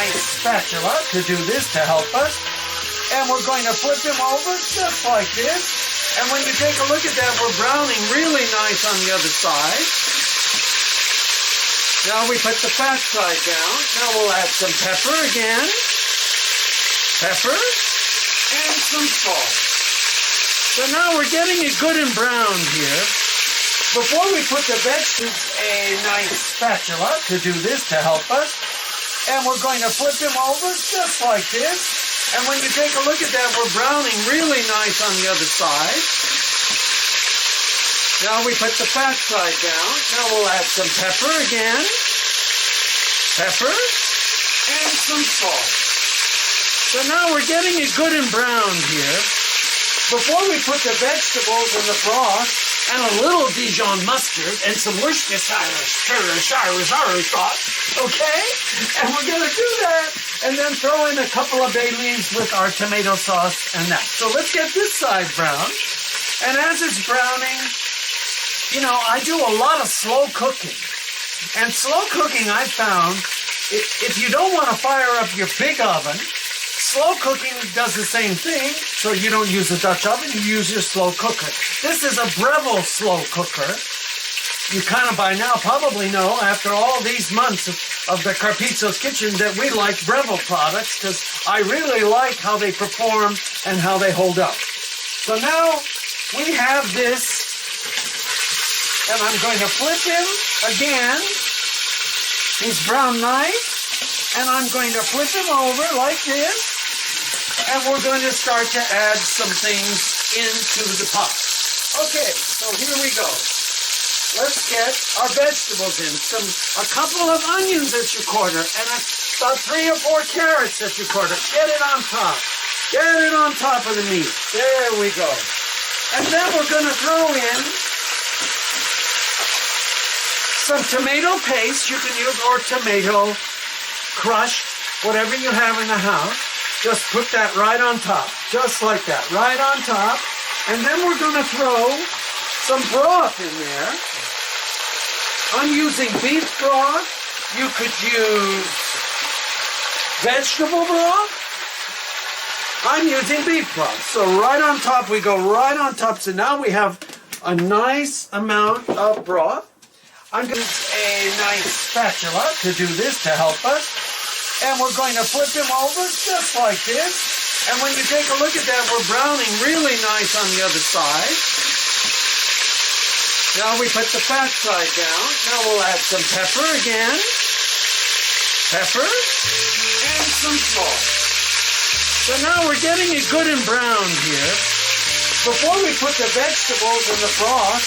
nice spatula to do this to help us. And we're going to flip them over just like this. And when you take a look at that, we're browning really nice on the other side. Now we put the fat side down. Now we'll add some pepper again. Pepper. And some salt. So now we're getting it good and browned here. Before we put the vegetables, a nice spatula to do this to help us. And we're going to flip them over just like this. And when you take a look at that, we're browning really nice on the other side. Now we put the fat side down. Now we'll add some pepper again. Pepper. And some salt. So now we're getting it good and browned here. Before we put the vegetables in the broth, and a little Dijon mustard, and some Worcestershire sauce, okay? And we're gonna do that, and then throw in a couple of bay leaves with our tomato sauce and that. So let's get this side brown. And as it's browning, you know, I do a lot of slow cooking. And slow cooking, I found, if you don't want to fire up your big oven, slow cooking does the same thing, so you don't use a Dutch oven, you use your slow cooker. This is a Breville slow cooker. You kind of by now probably know, after all these months of the Carpizzo's Kitchen, that we like Breville products, because I really like how they perform and how they hold up. So now we have this, and I'm going to flip him again. He's brown nice, and I'm going to flip him over like this. And we're going to start to add some things into the pot. Okay, so here we go. Let's get our vegetables in. A couple of onions that you quarter, and about 3 or 4 carrots that you quarter. Get it on top. Get it on top of the meat. There we go. And then we're going to throw in some tomato paste. You can use or tomato crushed, whatever you have in the house. Just put that right on top, just like that, right on top. And then we're going to throw some broth in there. I'm using beef broth. You could use vegetable broth. I'm using beef broth. So right on top, we go right on top. So now we have a nice amount of broth. I'm going to use a nice spatula to do this to help us. And we're going to flip them over just like this. And when you take a look at that, we're browning really nice on the other side. Now we put the fat side down. Now we'll add some pepper again. Pepper. And some salt. So now we're getting it good and browned here. Before we put the vegetables in the broth,